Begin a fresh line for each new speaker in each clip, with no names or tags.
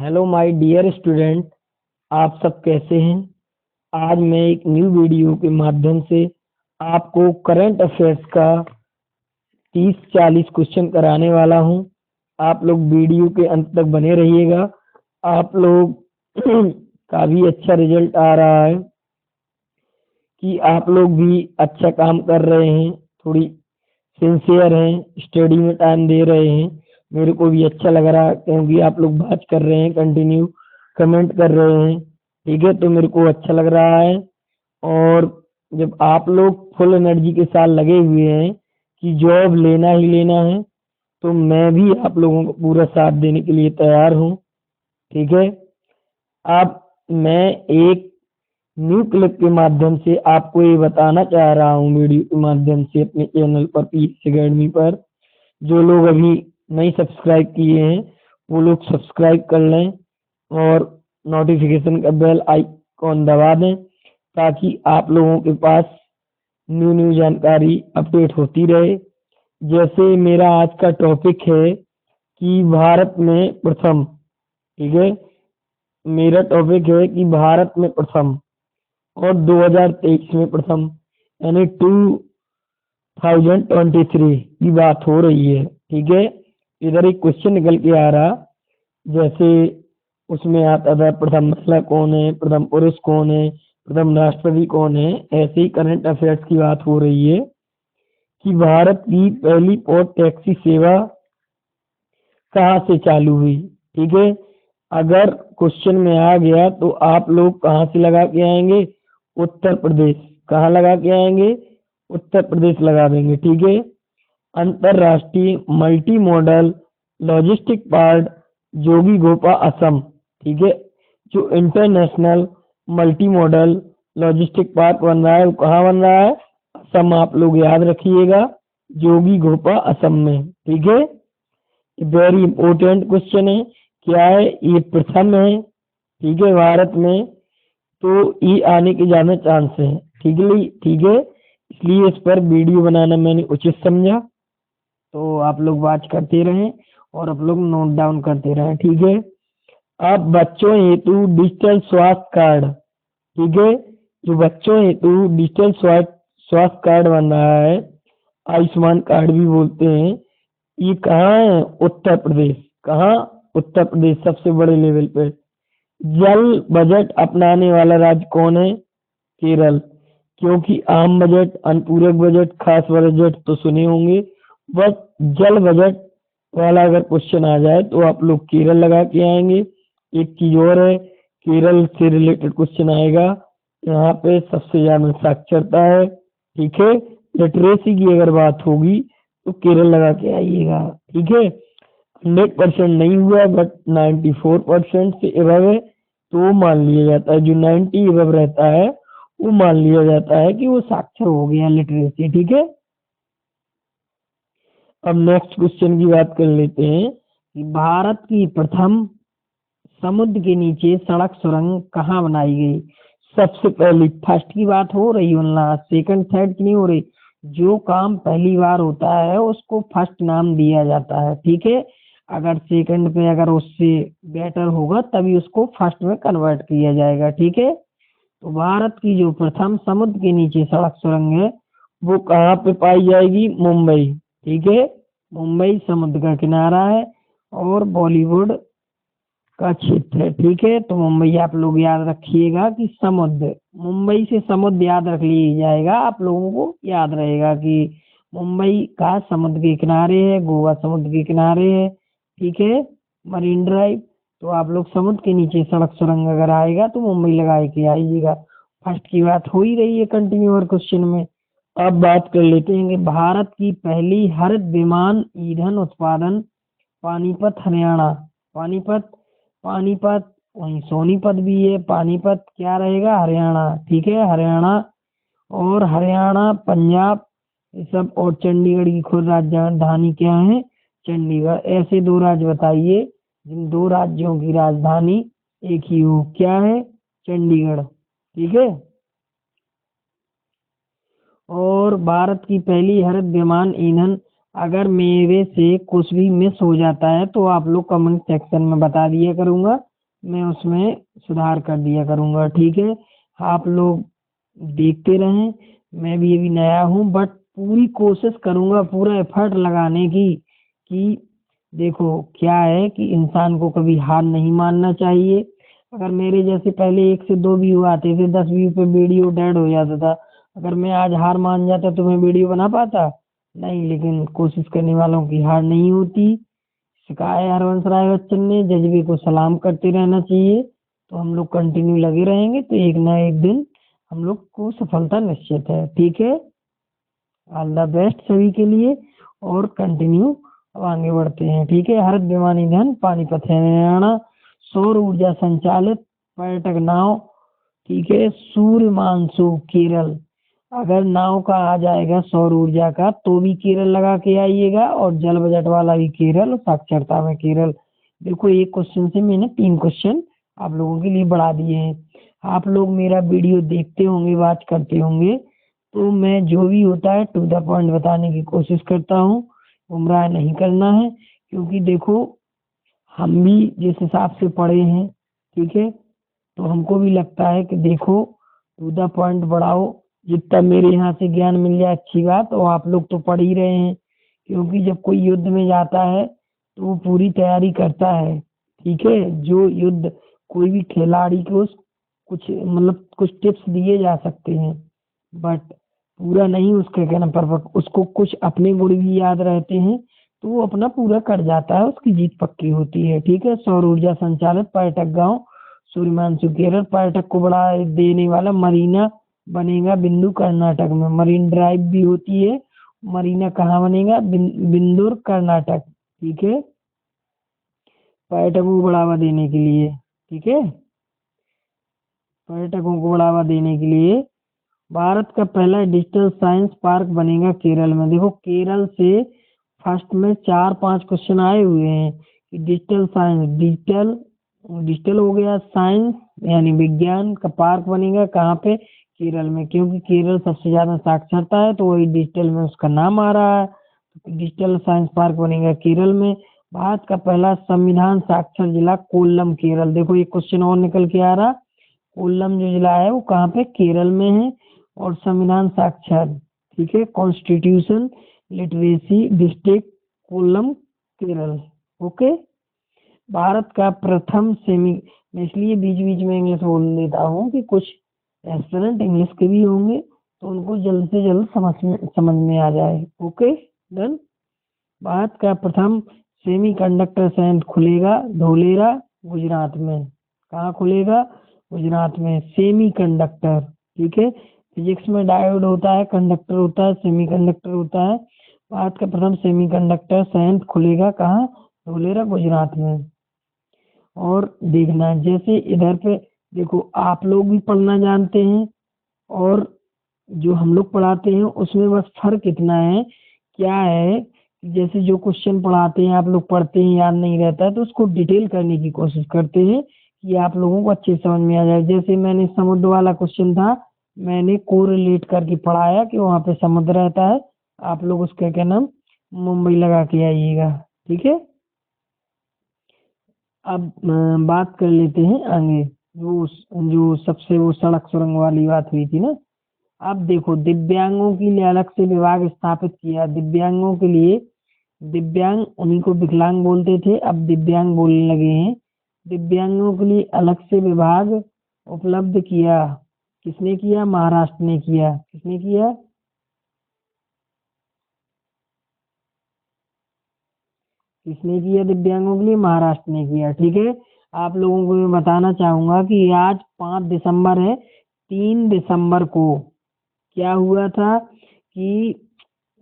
Hello my dear student. आप सब कैसे हैं? आज मैं एक न्यू वीडियो के माध्यम से आपको करंट अफेयर्स का 30-40 क्वेश्चन कराने वाला हूं। आप लोग वीडियो के अंत तक बने रहिएगा। आप लोग का भी अच्छा रिजल्ट आ रहा है कि आप लोग भी अच्छा काम कर रहे हैं, थोड़ी सिंसियर हैं, स्टडी में टाइम दे रहे हैं। मेरे को भी अच्छा लग रहा है क्योंकि आप लोग बात कर रहे हैं, कंटिन्यू कमेंट कर रहे हैं। ठीक है, तो मेरे को अच्छा लग रहा है। और जब आप लोग फुल एनर्जी के साथ लगे हुए हैं कि जॉब लेना ही लेना है, तो मैं भी आप लोगों को पूरा साथ देने के लिए तैयार हूँ। ठीक है। अब मैं एक न्यू क्लिप के माध्यम से आपको ये बताना चाह रहा हूँ, वीडियो के माध्यम से अपने चैनल पर पीएस एकेडमी पर। जो लोग अभी नहीं सब्सक्राइब किए हैं वो लोग सब्सक्राइब कर लें और नोटिफिकेशन का बेल आइकॉन दबा दें, ताकि आप लोगों के पास न्यू न्यू जानकारी अपडेट होती रहे। जैसे मेरा आज का टॉपिक है कि भारत में प्रथम। ठीक है, मेरा टॉपिक है कि भारत में प्रथम और 2023 में प्रथम, यानी 2023 की बात हो रही है। ठीक है, इधर एक क्वेश्चन निकल के आ रहा, जैसे उसमें आता था प्रथम महिला कौन है, प्रथम पुरुष कौन है, प्रथम राष्ट्रपति कौन है। ऐसे ही करंट अफेयर्स की बात हो रही है कि भारत की पहली पोर्ट टैक्सी सेवा कहाँ से चालू हुई। ठीक है, अगर क्वेश्चन में आ गया तो आप लोग कहाँ से लगा के आएंगे? उत्तर प्रदेश। कहाँ लगा के आएंगे? उत्तर प्रदेश लगा देंगे। ठीक है। अंतरराष्ट्रीय मल्टी मॉडल लॉजिस्टिक पार्क जोगी घोपा असम। ठीक है, जो international multi modal logistic park बन रहा है वो कहाँ बन रहा है? असम। आप लोग याद रखिएगा, जोगी घोपा असम में। ठीक है, वेरी इंपॉर्टेंट क्वेश्चन है। क्या है? ये प्रथम है। ठीक है, भारत में, तो ये आने के ज्यादा चांस है। ठीक है, इसलिए इस पर वीडियो बनाना मैंने उचित समझा। तो आप लोग वाच करते रहें और आप लोग नोट डाउन करते रहें। ठीक है। अब बच्चों हेतु डिजिटल स्वास्थ्य कार्ड। ठीक है, जो बच्चों हेतु डिजिटल स्वास्थ्य कार्ड बन रहा है, आयुष्मान कार्ड भी बोलते हैं, ये कहाँ है? उत्तर प्रदेश। कहाँ? उत्तर प्रदेश, सबसे बड़े लेवल पे। जल बजट अपनाने वाला राज्य कौन है? केरल। क्योंकि आम बजट, अनुपूरक बजट, खास बजट तो सुने होंगे, बस जल बजट वाला अगर क्वेश्चन आ जाए तो आप लोग केरल लगा के आएंगे। एक चीज और है, केरल से रिलेटेड क्वेश्चन आएगा, यहाँ पे सबसे ज्यादा साक्षरता है। ठीक है, लिटरेसी की अगर बात होगी तो केरल लगा के आइएगा। ठीक है, 100% नहीं हुआ बट 94% से एबव है, तो वो मान लिया जाता है। जो 90 एबव रहता है वो मान लिया जाता है कि वो साक्षर हो गया, लिटरेसी। ठीक है। अब नेक्स्ट क्वेश्चन की बात कर लेते हैं कि भारत की प्रथम समुद्र के नीचे सड़क सुरंग कहाँ बनाई गई? सबसे पहली, फर्स्ट की बात हो रही, वरना सेकंड थर्ड की नहीं हो रही। जो काम पहली बार होता है उसको फर्स्ट नाम दिया जाता है। ठीक है, अगर सेकंड पे अगर उससे बेटर होगा तभी उसको फर्स्ट में कन्वर्ट किया जाएगा। ठीक है, तो भारत की जो प्रथम समुद्र के नीचे सड़क सुरंग है वो कहाँ पे पाई जाएगी? मुंबई। ठीक है, मुंबई समुद्र का किनारा है और बॉलीवुड का क्षेत्र है। ठीक है, तो मुंबई आप लोग याद रखिएगा कि समुद्र, मुंबई से समुद्र याद रख लिया जाएगा। आप लोगों को याद रहेगा कि मुंबई का समुद्र के किनारे है, गोवा समुद्र के किनारे है। ठीक है, मरीन ड्राइव। तो आप लोग समुद्र के नीचे सड़क सुरंग अगर आएगा तो मुंबई लगा के आइएगा। फर्स्ट की बात हो ही रही है कंटिन्यू और क्वेश्चन में। अब बात कर लेते हैं कि भारत की पहली हरित विमान ईंधन उत्पादन पानीपत हरियाणा। पानीपत, पानीपत वहीं सोनीपत भी है। पानीपत क्या रहेगा? हरियाणा। ठीक है, हरियाणा। और हरियाणा, पंजाब, ये सब, और चंडीगढ़ की खुद राजधानी क्या है? चंडीगढ़। ऐसे दो राज्य बताइए जिन दो राज्यों की राजधानी एक ही हो। क्या है? चंडीगढ़। ठीक है। और भारत की पहली हरित विमान ईंधन, अगर मेरे से कुछ भी मिस हो जाता है तो आप लोग कमेंट सेक्शन में बता दिया करूंगा। मैं उसमें सुधार कर दिया करूँगा। ठीक है, आप लोग देखते रहें। मैं भी अभी नया हूँ, बट पूरी कोशिश करूँगा, पूरा एफर्ट लगाने की कि देखो क्या है कि इंसान को कभी हार नहीं मानना चाहिए। अगर मेरे जैसे पहले 1 से 2 व्यू आते थे, 10 व्यू पे वीडियो डेड हो जाता था। अगर मैं आज हार मान जाता तो मैं वीडियो बना पाता नहीं। लेकिन कोशिश करने वालों की हार नहीं होती। सिखाया है हरवंश राय बच्चन ने, जज्बे को सलाम करते रहना चाहिए। तो हम लोग कंटिन्यू लगे रहेंगे तो एक ना एक दिन हम लोग को सफलता निश्चित है। ठीक है, ऑल द बेस्ट सभी के लिए, और कंटिन्यू अब आगे बढ़ते हैं। ठीक है, हरित विमान ईंधन पानीपत हरियाणा, सौर ऊर्जा संचालित पर्यटक नाव। ठीक है, सूर्यमांशु केरल। अगर नाव का आ जाएगा सौर ऊर्जा का तो भी केरल लगा के आइएगा, और जल बजट वाला भी केरल, और साक्षरता में केरल। देखो, एक क्वेश्चन से मैंने 3 क्वेश्चन आप लोगों के लिए बढ़ा दिए हैं। आप लोग मेरा वीडियो देखते होंगे, वॉच करते होंगे, तो मैं जो भी होता है टू द पॉइंट बताने की कोशिश करता हूँ। गुमराह नहीं करना है, क्योंकि देखो हम भी जिस हिसाब से पढ़े हैं, ठीक है, तो हमको भी लगता है कि देखो टू द पॉइंट बढ़ाओ। जितना मेरे यहाँ से ज्ञान मिल जाए अच्छी बात, और आप लोग तो पढ़ ही रहे हैं। क्योंकि जब कोई युद्ध में जाता है तो वो पूरी तैयारी करता है। ठीक है, जो युद्ध कोई भी खिलाड़ी को कुछ मतलब कुछ टिप्स दिए जा सकते हैं, बट पूरा नहीं उसके कहना परफेक्ट, उसको कुछ अपने गुण भी याद रहते हैं, तो वो अपना पूरा कर जाता है, उसकी जीत पक्की होती है। ठीक है, सौर ऊर्जा संचालित पर्यटक गांव सूर्यमांशु केरल, पर्यटक को बढ़ा देने वाला मरीना बनेगा बिंदु कर्नाटक में। मरीन ड्राइव भी होती है। मरीना कहाँ बनेगा? बिंदुर कर्नाटक। ठीक है, पर्यटकों को बढ़ावा देने के लिए। ठीक है, पर्यटकों को बढ़ावा देने के लिए भारत का पहला डिजिटल साइंस पार्क बनेगा केरल में। देखो, केरल से फर्स्ट में 4-5 क्वेश्चन आए हुए हैं कि डिजिटल साइंस, डिजिटल डिजिटल हो गया, साइंस यानी विज्ञान का पार्क बनेगा कहाँ पे? केरल में। क्योंकि केरल सबसे ज्यादा साक्षरता है, तो वही डिजिटल में उसका नाम आ रहा है। तो डिजिटल साइंस पार्क बनेगा केरल में। भारत का पहला संविधान साक्षर जिला कोल्लम, केरल। देखो, ये क्वेश्चन और निकल के आ रहा। कोल्लम जो जिला है वो कहाँ पे? केरल में है। और संविधान साक्षर, ठीक है, constitution literacy district Kollam, Kerala. Okay, Bharat का प्रथम सेमी। मैं इसलिए बीच बीच में इंग्लिश बोल देता हूँ कि कुछ एस्पिरेंट इंग्लिश के भी होंगे, तो उनको जल्द से जल्द समझ में आ जाए। Okay, done. भारत का प्रथम सेमी कंडक्टर संयंत्र खुलेगा धोलेरा, गुजरात में। कहाँ खुलेगा? गुजरात में। सेमी कंडक्टर, ठीक है, फिजिक्स में डायोड होता है, कंडक्टर होता है, सेमी कंडक्टर होता है। भारत का प्रथम सेमी कंडक्टर संयंत्र खुलेगा कहाँ? धोलेरा, गुजरात में। और देखना, जैसे इधर पे देखो, आप लोग भी पढ़ना जानते हैं, और जो हम लोग पढ़ाते हैं उसमें बस फर्क इतना है, क्या है कि जैसे जो क्वेश्चन पढ़ाते हैं आप लोग पढ़ते हैं, याद नहीं रहता है, तो उसको डिटेल करने की कोशिश करते हैं कि आप लोगों को अच्छे समझ में आ जाए। जैसे मैंने समुद्र वाला क्वेश्चन था, मैंने कोरिलेट करके पढ़ाया कि वहाँ पे समुद्र रहता है। आप लोग उसका क्या नाम मुंबई लगा के आइएगा। ठीक है, अब बात कर लेते हैं आगे। जो सबसे वो सड़क सुरंग वाली बात हुई थी ना। अब देखो, दिव्यांगों के लिए अलग से विभाग स्थापित किया। दिव्यांगों के लिए, दिव्यांग उन्हीं को विकलांग बोलते थे, अब दिव्यांग बोलने लगे हैं। दिव्यांगों के लिए अलग से विभाग उपलब्ध किया। किसने किया? महाराष्ट्र ने किया। किसने किया? किसने किया दिव्यांगों के लिए? महाराष्ट्र ने किया। ठीक है, आप लोगों को मैं बताना चाहूंगा कि आज 5 दिसंबर है। 3 दिसंबर को क्या हुआ था कि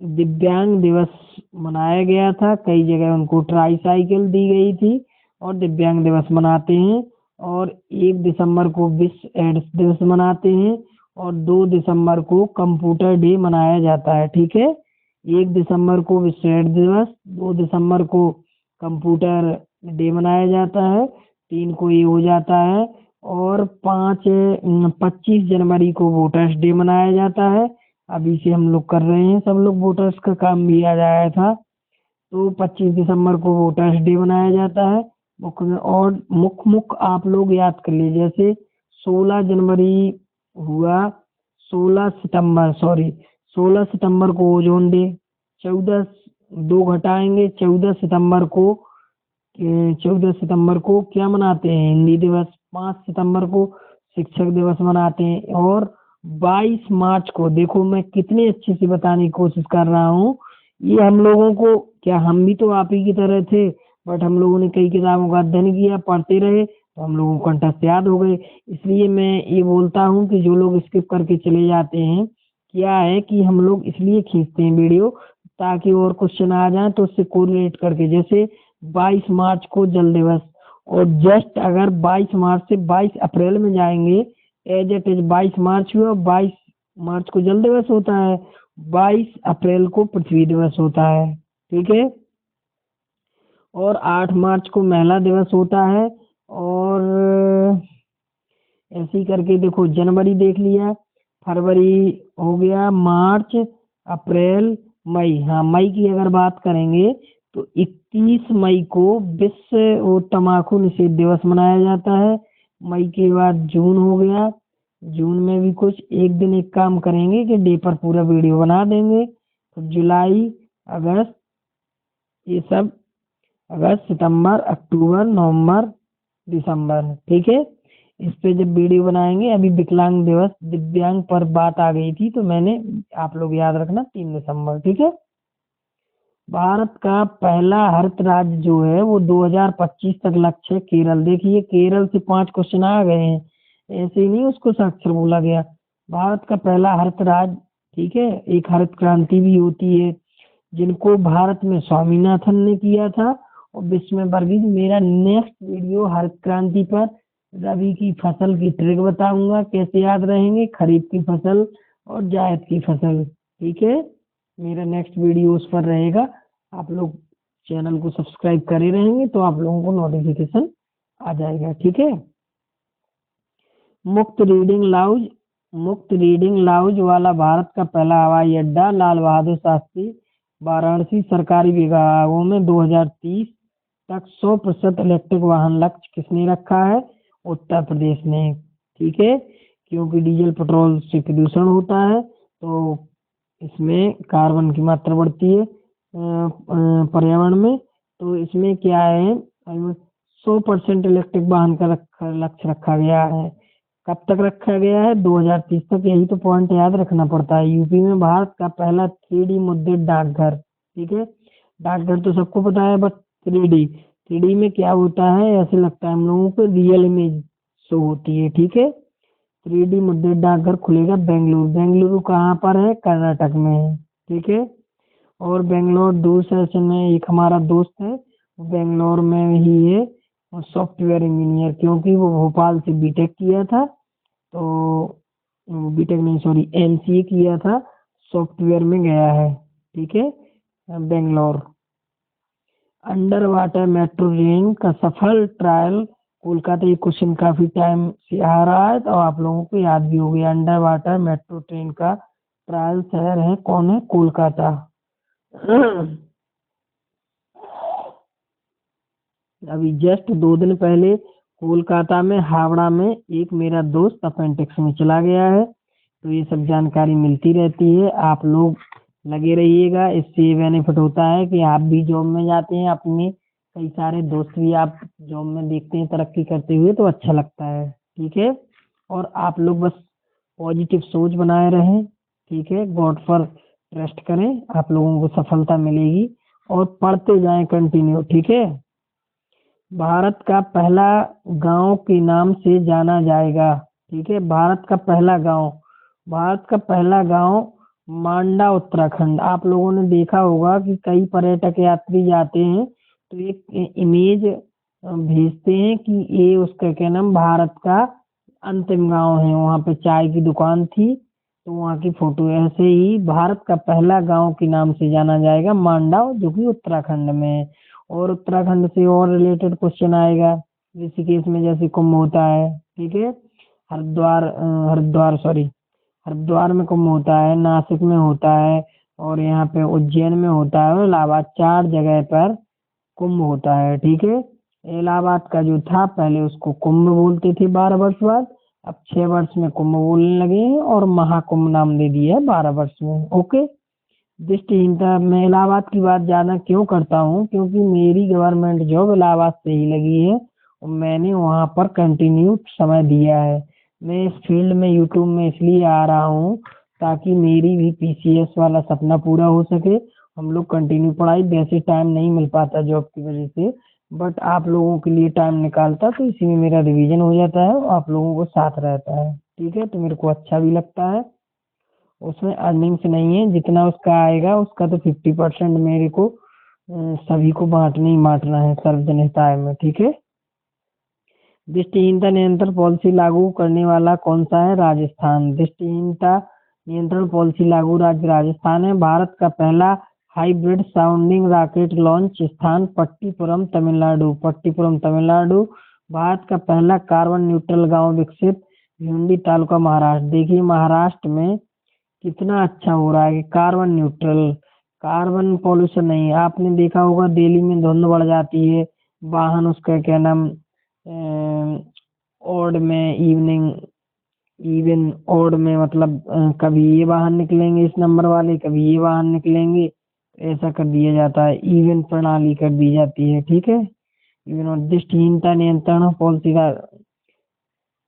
दिव्यांग दिवस मनाया गया था। कई जगह उनको ट्राईसाइकिल दी गई थी, और दिव्यांग दिवस मनाते हैं। और 1 दिसंबर को विश्व एड्स दिवस मनाते हैं, और 2 दिसंबर को कंप्यूटर डे मनाया जाता है। ठीक है, 1 दिसंबर को विश्व एड्स दिवस, 2 दिसंबर को कंप्यूटर डे मनाया जाता है, 3 को ये हो जाता है। और 25 जनवरी को वोटर्स डे मनाया जाता है। अभी से हम लोग कर रहे हैं, सब लोग वोटर्स का काम भी याद आया था। तो 25 दिसंबर को वोटर्स डे मनाया जाता है। मुख्य में, और मुख्य आप लोग याद कर लीजिए। जैसे 16 जनवरी हुआ, 16 सितंबर को ओजोन डे। 14 दो घटाएंगे, 14 सितंबर को क्या मनाते हैं, हिंदी दिवस। 5 सितंबर को शिक्षक दिवस मनाते हैं। और 22 मार्च को, देखो मैं कितनी अच्छे से बताने की कोशिश कर रहा हूँ, ये हम लोगों को, क्या हम भी तो आप ही की तरह थे, बट हम लोगों ने कई किताबों का अध्ययन किया, पढ़ते रहे, तो हम लोगों को कंठस्थ याद हो गए। इसलिए मैं ये बोलता हूँ कि जो लोग स्किप करके चले जाते हैं, क्या है कि हम लोग इसलिए खींचते हैं वीडियो, ताकि और क्वेश्चन आ जाए तो उससे कोरिलेट करके। जैसे 22 मार्च को जल दिवस, और जस्ट अगर 22 मार्च से 22 अप्रैल में जाएंगे, एज इट इज 22 मार्च हुआ, 22 मार्च को जल दिवस होता है, 22 अप्रैल को पृथ्वी दिवस होता है। ठीक है। और 8 मार्च को महिला दिवस होता है। और ऐसे ही करके देखो, जनवरी देख लिया, फरवरी हो गया, मार्च, अप्रैल, मई। हाँ, मई की अगर बात करेंगे तो 21 मई को विश्व वो तम्बाकू निषेध दिवस मनाया जाता है। मई के बाद जून हो गया, जून में भी कुछ एक दिन एक काम करेंगे कि डे पर पूरा वीडियो बना देंगे। तो जुलाई, अगस्त, ये सब, अगस्त, सितंबर, अक्टूबर, नवंबर, दिसंबर। ठीक है। इस पे जब वीडियो बनाएंगे, अभी विकलांग दिवस, दिव्यांग पर बात आ गई थी तो मैंने, आप लोग याद रखना, 3 दिसंबर। ठीक है। भारत का पहला हरित राज्य जो है वो 2025 तक लक्ष्य है, केरल। देखिए, केरल से 5 क्वेश्चन आ गए हैं, ऐसे ही नहीं उसको साक्षर बोला गया। भारत का पहला हरित राज्य। ठीक है। एक हरित क्रांति भी होती है, जिनको भारत में स्वामीनाथन ने किया था, और विश्व में वर्गीज। मेरा नेक्स्ट वीडियो हरित क्रांति पर, रबी की फसल की ट्रिक बताऊंगा, कैसे याद रहेंगे, खरीफ की फसल और जायद की फसल। ठीक है। मेरा नेक्स्ट वीडियो उस पर रहेगा। आप लोग चैनल को सब्सक्राइब करे रहेंगे तो आप लोगों को नोटिफिकेशन आ जाएगा। ठीक है। मुक्त रीडिंग लाउंज। मुक्त रीडिंग लाउंज वाला भारत का पहला हवाई अड्डा, लाल बहादुर शास्त्री वाराणसी। सरकारी विभागों में 2030 तक 100% इलेक्ट्रिक वाहन लक्ष्य किसने रखा है, उत्तर प्रदेश ने। ठीक है। क्योंकि डीजल पेट्रोल से प्रदूषण होता है, तो इसमें कार्बन की मात्रा बढ़ती है पर्यावरण में। तो इसमें क्या है, 100% इलेक्ट्रिक वाहन का लक्ष्य रखा गया है। कब तक रखा गया है, 2030 तक। यही तो पॉइंट याद रखना पड़ता है। यूपी में भारत का पहला 3D मुद्रित डाकघर। ठीक है। डाकघर तो सबको पता है, बट 3D में क्या होता है, ऐसे लगता है हम लोगों को रियल इमेज शो होती है। ठीक है। 3D मुद्रित डाकघर खुलेगा बेंगलुरु। बेंगलुरु कहाँ पर है, कर्नाटक में है। ठीक है। और बेंगलोर दूरदर्शन में एक हमारा दोस्त है, वो बेंगलोर में ही है, और सॉफ्टवेयर इंजीनियर, क्योंकि वो भोपाल से बीटेक किया था। तो बीटेक नहीं, सॉरी, एमसीए किया था, सॉफ्टवेयर में गया है। ठीक है। Bangalore. Under water metro rail का सफल ट्रायल कोलकाता। ये क्वेश्चन काफी टाइम से आ रहा है, तो आप लोगों को याद भी हो गया। अंडर वाटर मेट्रो ट्रेन का ट्रायल शहर है, कौन है, कोलकाता। अभी जस्ट 2 दिन पहले कोलकाता में, हावड़ा में एक मेरा दोस्त अपेंडिक्स में चला गया है। तो ये सब जानकारी मिलती रहती है, आप लोग लगे रहिएगा। इससे ये बेनिफिट होता है कि आप भी जॉब में जाते हैं, अपने कई सारे दोस्त भी आप जॉब में देखते हैं तरक्की करते हुए, तो अच्छा लगता है। ठीक है। और आप लोग बस पॉजिटिव सोच बनाए रहें। ठीक है। गॉड पर ट्रस्ट करें, आप लोगों को सफलता मिलेगी। और पढ़ते जाएं कंटिन्यू। ठीक है। भारत का पहला गांव के नाम से जाना जाएगा। ठीक है। भारत का पहला गांव, भारत का पहला गांव मांडा, उत्तराखंड। आप लोगों ने देखा होगा कि कई पर्यटक यात्री जाते हैं तो एक इमेज भेजते हैं कि ये उसका क्या नाम, भारत का अंतिम गांव है, वहाँ पे चाय की दुकान थी, तो वहाँ की फोटो। ऐसे ही भारत का पहला गांव के नाम से जाना जाएगा मांडा, जो कि उत्तराखंड में है। और उत्तराखंड से और रिलेटेड क्वेश्चन आएगा, ऋषिकेश में जैसे कुंभ होता है। ठीक है। हरिद्वार सॉरी, हरिद्वार में कुंभ होता है, नासिक में होता है, और यहाँ पे उज्जैन में होता है, और इलाहाबाद, 4 जगह पर कुंभ होता है। ठीक है। इलाहाबाद का जो था पहले उसको कुंभ बोलते थे 12 वर्ष बाद, अब 6 वर्ष में कुंभ बोलने लगे हैं और महाकुंभ नाम दे दिया है 12 वर्ष में। ओके। दृष्टिहीनता, मैं इलाहाबाद की बात ज़्यादा क्यों करता हूँ, क्योंकि मेरी गवर्नमेंट जॉब इलाहाबाद से ही लगी है और मैंने वहाँ पर कंटिन्यू समय दिया है। मैं इस फील्ड में यूट्यूब में इसलिए आ रहा हूँ ताकि मेरी भी पीसीएस वाला सपना पूरा हो सके। हम लोग कंटिन्यू पढ़ाई, वैसे टाइम नहीं मिल पाता जॉब की वजह से, बट आप लोगों के लिए टाइम निकालता तो इसी में मेरा रिवीजन हो जाता है और आप लोगों को साथ रहता है। ठीक है, तो मेरे को अच्छा भी लगता है। उसमें अर्निंग्स नहीं है, जितना उसका आएगा उसका तो 50% मेरे को सभी को बांटना ही बांटना है सार्वजनिक हिताय में। ठीक है। दृष्टिहीनता नियंत्रण पॉलिसी लागू करने वाला कौन सा है? राजस्थान। दृष्टिहीनता नियंत्रण पॉलिसी लागू राज्य राजस्थान है। भारत का पहला हाइब्रिड साउंडिंग रॉकेट लॉन्च स्थान पट्टीपुरम तमिलनाडु। पट्टीपुरम तमिलनाडु। भारत का पहला कार्बन न्यूट्रल गांव विकसित भिवंडी तालुका महाराष्ट्र। देखिए महाराष्ट्र में कितना अच्छा हो रहा है कि कार्बन न्यूट्रल, कार्बन पॉल्यूशन नहीं। आपने देखा होगा दिल्ली में धुंध बढ़ जाती है, वाहन उसका क्या नाम ओड में इवनिंग, इवन ओड में मतलब कभी ये वाहन निकलेंगे इस नंबर वाले, कभी ये वाहन निकलेंगे, ऐसा कर दिया जाता है, इवन प्रणाली कर दी जाती है। ठीक है। इवन और दृष्टिहीनता नियंत्रण पॉलिसी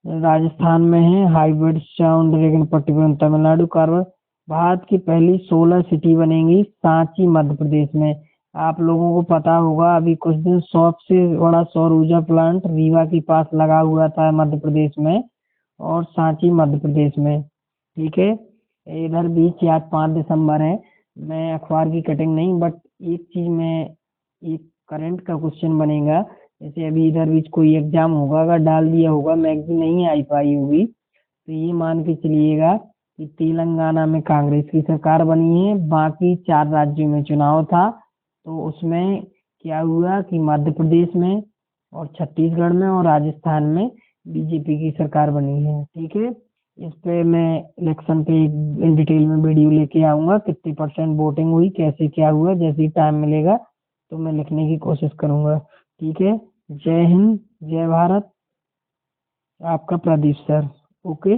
राजस्थान में है। हाइब्रिड साउंड रेगन पट्टीपुरम तमिलनाडु। कार्बन, भारत की पहली सोलर सिटी बनेगी सांची मध्य प्रदेश में। आप लोगों को पता होगा अभी कुछ दिन सबसे बड़ा सौर ऊर्जा प्लांट रीवा के पास लगा हुआ था मध्य प्रदेश में, और सांची मध्य प्रदेश में। ठीक है। इधर बीच आज 5 दिसंबर है। मैं अखबार की कटिंग नहीं, बट एक चीज में, एक करंट का क्वेश्चन बनेगा, जैसे अभी इधर बीच कोई एग्जाम होगा, अगर डाल दिया होगा, मैगजीन नहीं आई पाई होगी, तो ये मान के चलिएगा कि तेलंगाना में कांग्रेस की सरकार बनी है। बाकी 4 राज्यों में चुनाव था, तो उसमें क्या हुआ कि मध्य प्रदेश में और छत्तीसगढ़ में और राजस्थान में बीजेपी की सरकार बनी है। ठीक है। इस पे मैं इलेक्शन पे इन डिटेल में वीडियो लेके आऊंगा, कितनी परसेंट वोटिंग हुई, कैसे क्या हुआ, जैसे ही टाइम मिलेगा तो मैं लिखने की कोशिश करूंगा। ठीक है। जय हिंद, जय भारत। आपका प्रदीप सर। ओके।